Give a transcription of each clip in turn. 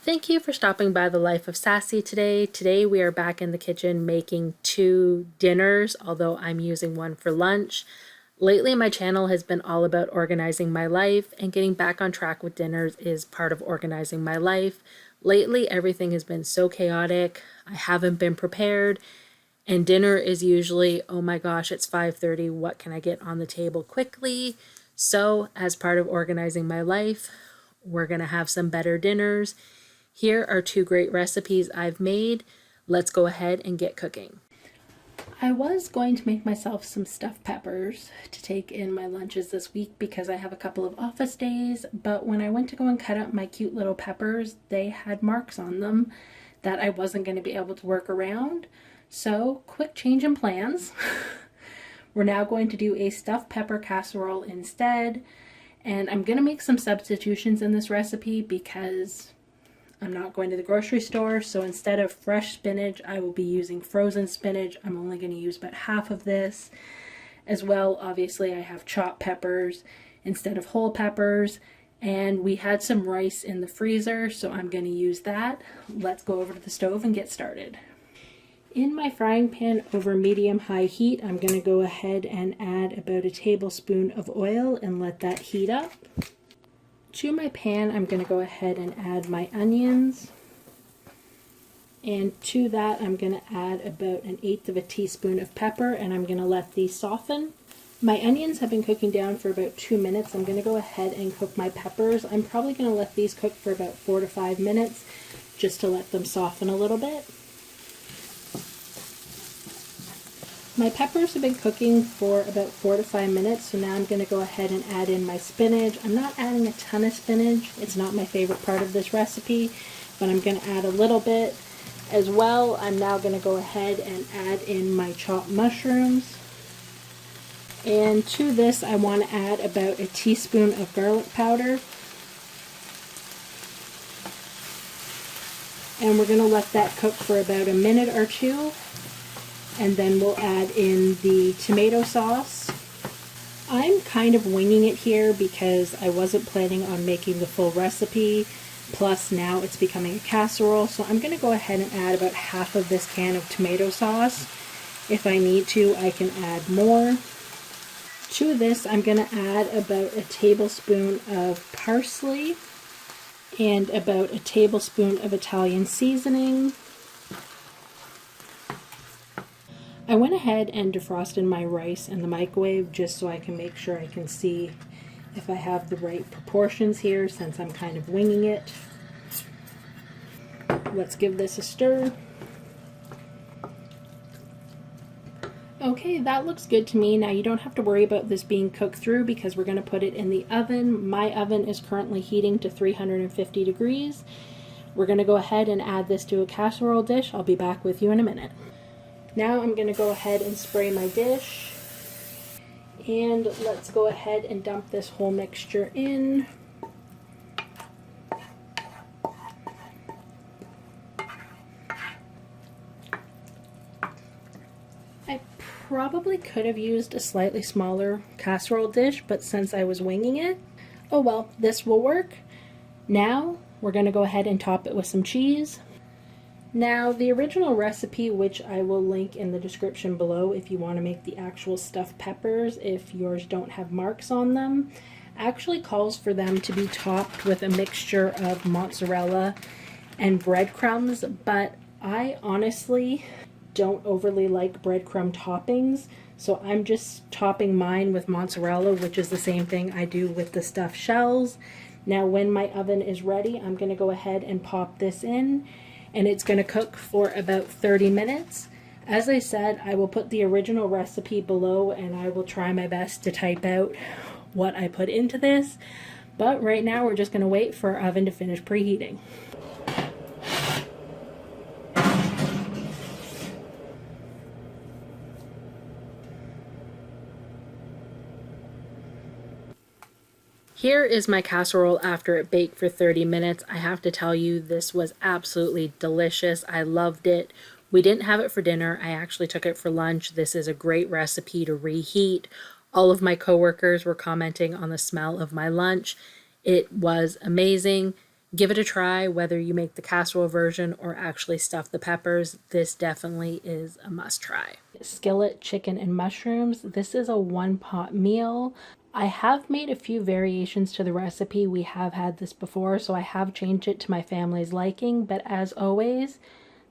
Thank you for stopping by the Life of Sassy today. Today we are back in the kitchen making 2 dinners, although I'm using one for lunch. Lately my channel has been all about organizing my life, and getting back on track with dinners is part of organizing my life. Lately everything has been so chaotic, I haven't been prepared, and dinner is usually, oh my gosh, it's 5:30, what can I get on the table quickly? So as part of organizing my life, we're gonna have some better dinners. Here are 2 great recipes I've made. Let's go ahead and get cooking. I was going to make myself some stuffed peppers to take in my lunches this week because I have a couple of office days, but when I went to go and cut up my cute little peppers, they had marks on them that I wasn't going to be able to work around. So, quick change in plans. We're now going to do a stuffed pepper casserole instead, and I'm going to make some substitutions in this recipe because I'm not going to the grocery store, so instead of fresh spinach, I will be using frozen spinach. I'm only going to use about half of this. As well, obviously, I have chopped peppers instead of whole peppers, and we had some rice in the freezer, so I'm going to use that. Let's go over to the stove and get started. In my frying pan over medium-high heat, I'm going to go ahead and add about a tablespoon of oil and let that heat up. To my pan, I'm going to go ahead and add my onions, and to that I'm going to add about 1/8 of a teaspoon of pepper, and I'm going to let these soften. My onions have been cooking down for about 2 minutes. I'm going to go ahead and cook my peppers. I'm probably going to let these cook for about 4 to 5 minutes just to let them soften a little bit. My peppers have been cooking for about 4 to 5 minutes, so now I'm going to go ahead and add in my spinach. I'm not adding a ton of spinach. It's not my favorite part of this recipe, but I'm going to add a little bit. As well, I'm now going to go ahead and add in my chopped mushrooms. And to this, I want to add about a teaspoon of garlic powder. And we're going to let that cook for about a minute or two. And then we'll add in the tomato sauce. I'm kind of winging it here because I wasn't planning on making the full recipe, plus now it's becoming a casserole, so I'm going to go ahead and add about half of this can of tomato sauce. If I need to, I can add more. To this, I'm going to add about a tablespoon of parsley and about a tablespoon of Italian seasoning. I went ahead and defrosted my rice in the microwave just so I can make sure I can see if I have the right proportions here, since I'm kind of winging it. Let's give this a stir. Okay, that looks good to me. Now you don't have to worry about this being cooked through because we're going to put it in the oven. My oven is currently heating to 350 degrees. We're going to go ahead and add this to a casserole dish. I'll be back with you in a minute. Now I'm going to go ahead and spray my dish, and let's go ahead and dump this whole mixture in. I probably could have used a slightly smaller casserole dish, but since I was winging it, oh well, this will work. Now we're going to go ahead and top it with some cheese. Now, the original recipe, which I will link in the description below if you want to make the actual stuffed peppers, if yours don't have marks on them, actually calls for them to be topped with a mixture of mozzarella and breadcrumbs, but I honestly don't overly like breadcrumb toppings, so I'm just topping mine with mozzarella, which is the same thing I do with the stuffed shells. Now, when my oven is ready, I'm going to go ahead and pop this in, and it's going to cook for about 30 minutes. As I said, I will put the original recipe below, and I will try my best to type out what I put into this. But right now we're just going to wait for our oven to finish preheating. Here is my casserole after it baked for 30 minutes. I have to tell you, this was absolutely delicious. I loved it. We didn't have it for dinner. I actually took it for lunch. This is a great recipe to reheat. All of my coworkers were commenting on the smell of my lunch. It was amazing. Give it a try, whether you make the casserole version or actually stuff the peppers. This definitely is a must try. Skillet chicken and mushrooms. This is a one-pot meal. I have made a few variations to the recipe. We have had this before, so I have changed it to my family's liking, but as always,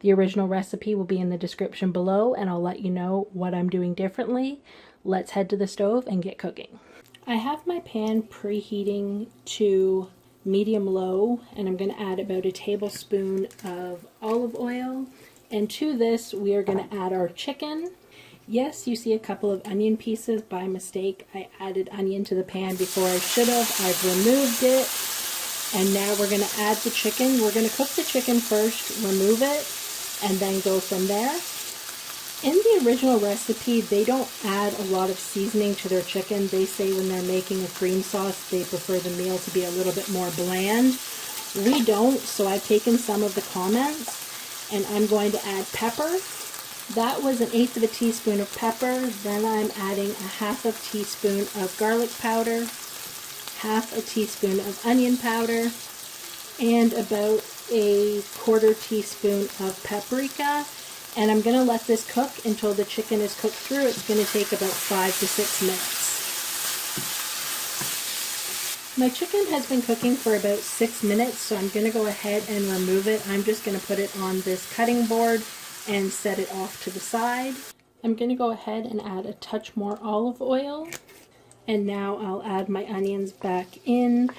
the original recipe will be in the description below, and I'll let you know what I'm doing differently. Let's head to the stove and get cooking. I have my pan preheating to medium-low, and I'm going to add about a tablespoon of olive oil. And to this, we are going to add our chicken. Yes, you see a couple of onion pieces by mistake. I added onion to the pan before I should have. I've removed it. And now we're going to add the chicken. We're going to cook the chicken first, remove it, and then go from there. In the original recipe, they don't add a lot of seasoning to their chicken. They say when they're making a cream sauce, they prefer the meal to be a little bit more bland. We don't, so I've taken some of the comments, and I'm going to add pepper. That was 1/8 of a teaspoon of pepper. Then I'm adding a 1/2 teaspoon of garlic powder, 1/2 teaspoon of onion powder, and about a 1/4 teaspoon of paprika. And I'm going to let this cook until the chicken is cooked through. It's going to take about 5 to 6 minutes. My chicken has been cooking for about 6 minutes, so I'm going to go ahead and remove it. I'm just going to put it on this cutting board and set it off to the side. I'm going to go ahead and add a touch more olive oil. And now I'll add my onions back in.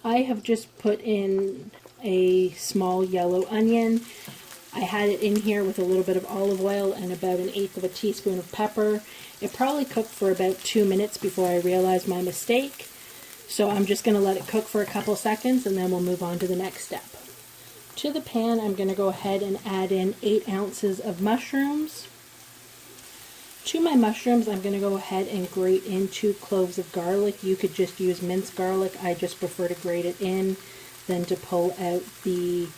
I have just put in a small yellow onion. I had it in here with a little bit of olive oil and about 1/8 of a teaspoon of pepper. It probably cooked for about 2 minutes before I realized my mistake. So I'm just going to let it cook for a couple seconds and then we'll move on to the next step. To the pan, I'm going to go ahead and add in 8 ounces of mushrooms. To my mushrooms, I'm going to go ahead and grate in 2 cloves of garlic. You could just use minced garlic. I just prefer to grate it in than to pull out the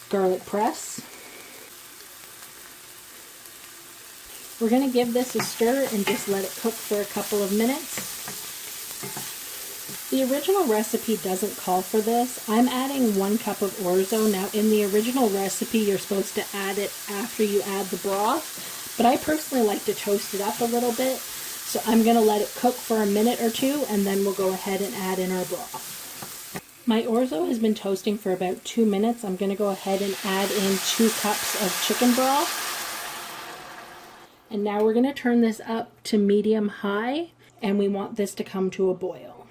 garlic press. We're going to give this a stir and just let it cook for a couple of minutes. The original recipe doesn't call for this. I'm adding 1 cup of orzo. Now in the original recipe you're supposed to add it after you add the broth, but I personally like to toast it up a little bit. So I'm going to let it cook for a minute or 2 and then we'll go ahead and add in our broth. My orzo has been toasting for about 2 minutes. I'm going to go ahead and add in 2 cups of chicken broth. And now we're going to turn this up to medium-high, and we want this to come to a boil.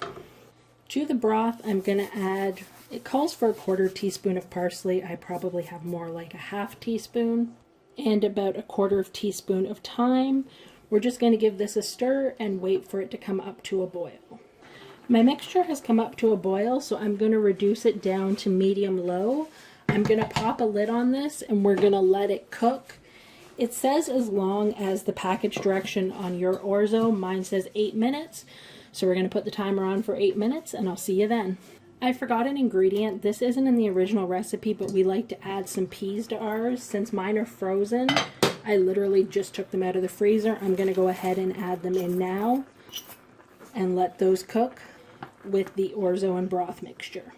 To the broth, I'm going to add, it calls for a 1/4 teaspoon of parsley. I probably have more like a 1/2 teaspoon. And about a 1/4 teaspoon of thyme. We're just going to give this a stir and wait for it to come up to a boil. My mixture has come up to a boil, so I'm going to reduce it down to medium-low. I'm going to pop a lid on this and we're going to let it cook. It says as long as the package direction on your orzo. Mine says 8 minutes. So we're going to put the timer on for 8 minutes and I'll see you then. I forgot an ingredient. This isn't in the original recipe, but we like to add some peas to ours. Since mine are frozen, I literally just took them out of the freezer. I'm going to go ahead and add them in now and let those cook with the orzo and broth mixture.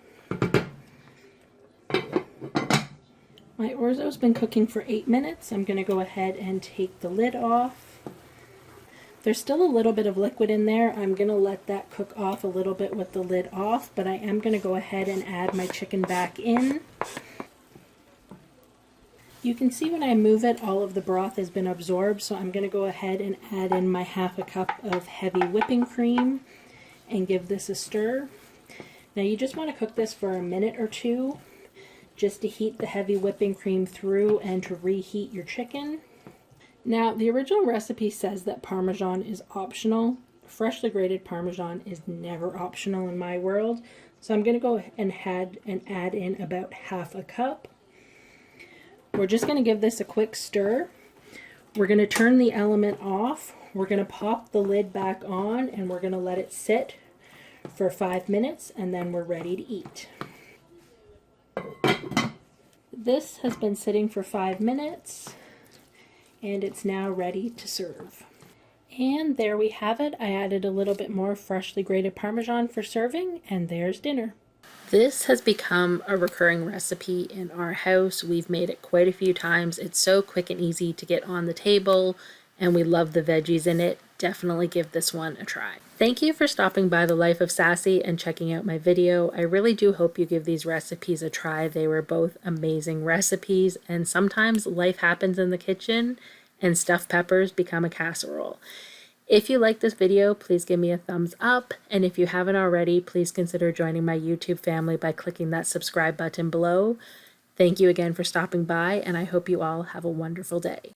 My orzo's been cooking for 8 minutes. I'm going to go ahead and take the lid off. There's still a little bit of liquid in there. I'm going to let that cook off a little bit with the lid off, but I am going to go ahead and add my chicken back in. You can see when I move it, all of the broth has been absorbed, so I'm going to go ahead and add in my 1/2 cup of heavy whipping cream and give this a stir. Now you just want to cook this for a minute or 2 just to heat the heavy whipping cream through and to reheat your chicken. Now, the original recipe says that Parmesan is optional. Freshly grated Parmesan is never optional in my world. So I'm going to go and add in about 1/2 cup. We're just going to give this a quick stir. We're going to turn the element off. We're going to pop the lid back on and we're going to let it sit for 5 minutes and then we're ready to eat. This has been sitting for 5 minutes. And it's now ready to serve. And there we have it. I added a little bit more freshly grated Parmesan for serving, and there's dinner. This has become a recurring recipe in our house. We've made it quite a few times. It's so quick and easy to get on the table, and we love the veggies in it. Definitely give this one a try. Thank you for stopping by The Life of Sassy and checking out my video. I really do hope you give these recipes a try. They were both amazing recipes, and sometimes life happens in the kitchen and stuffed peppers become a casserole. If you like this video, please give me a thumbs up, and if you haven't already, please consider joining my YouTube family by clicking that subscribe button below. Thank you again for stopping by, and I hope you all have a wonderful day.